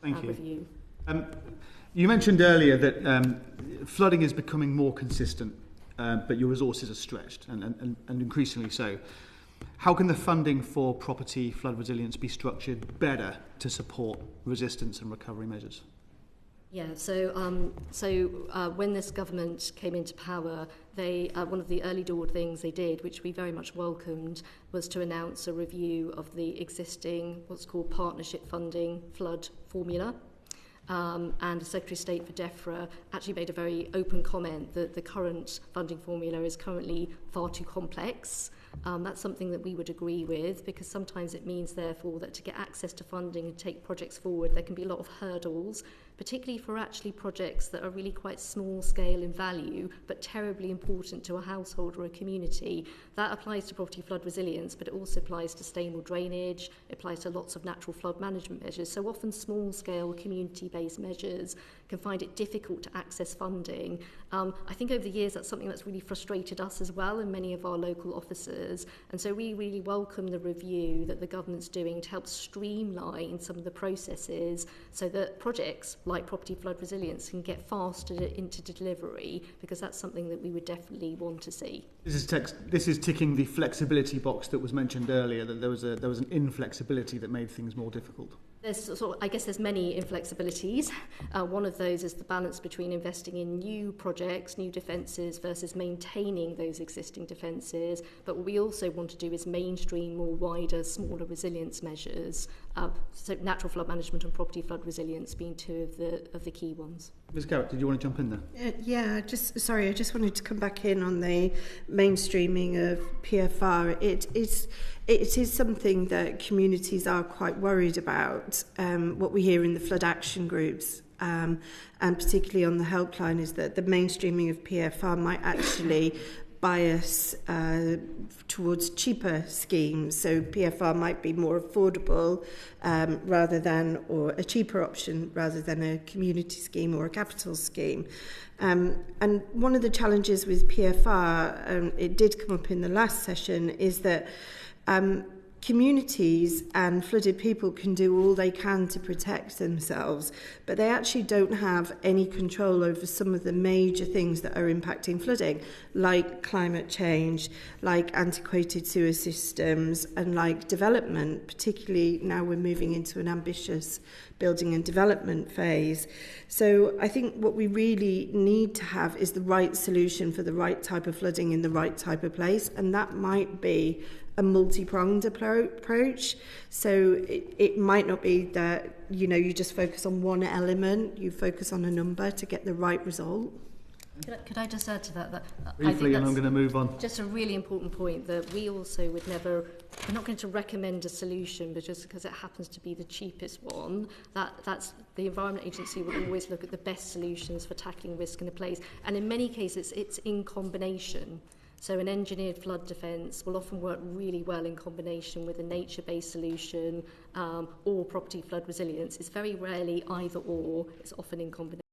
review. You mentioned earlier that flooding is becoming more consistent, but your resources are stretched and increasingly so. How can the funding for property flood resilience be structured better to support resistance and recovery measures? Yeah, so when this government came into power, one of the early door things they did, which we very much welcomed, was to announce a review of the existing what's called partnership funding flood formula. And the Secretary of State for DEFRA actually made a very open comment that the current funding formula is currently far too complex. That's something that we would agree with, because sometimes it means, therefore, that to get access to funding and take projects forward, there can be a lot of hurdles, particularly for actually projects that are really quite small scale in value, but terribly important to a household or a community. That applies to property flood resilience, but it also applies to sustainable drainage, it applies to lots of natural flood management measures. So often small scale community-based measures can find it difficult to access funding. I think over the years that's something that's really frustrated us as well and many of our local officers. And so we really welcome the review that the government's doing to help streamline some of the processes so that projects like property flood resilience can get faster into delivery, because that's something that we would definitely want to see. This is ticking the flexibility box that was mentioned earlier, that there was an inflexibility that made things more difficult. I guess there's many inflexibilities. One of those is the balance between investing in new projects, new defences, versus maintaining those existing defences. But what we also want to do is mainstream more wider, smaller resilience measures. So natural flood management and property flood resilience being two of the key ones. Ms. Garrett, did you want to jump in there? I just wanted to come back in on the mainstreaming of PFR. It is something that communities are quite worried about. What we hear in the flood action groups, and particularly on the helpline, is that the mainstreaming of PFR might actually bias towards cheaper schemes. So PFR might be more affordable or a cheaper option rather than a community scheme or a capital scheme. And one of the challenges with PFR, it did come up in the last session, is that communities and flooded people can do all they can to protect themselves, but they actually don't have any control over some of the major things that are impacting flooding, like climate change, like antiquated sewer systems, and like development, particularly now we're moving into an ambitious building and development phase. So I think what we really need to have is the right solution for the right type of flooding in the right type of place, and that might be a multi-pronged approach. So it might not be that, you just focus on one element, you focus on a number to get the right result. Could I just add to that? Briefly, and I'm going to move on. Just a really important point, that we also we're not going to recommend a solution, but just because it happens to be the cheapest one, that's the Environment Agency will always look at the best solutions for tackling risk in a place. And in many cases, it's in combination. So an engineered flood defence will often work really well in combination with a nature-based solution or property flood resilience. It's very rarely either or, it's often in combination.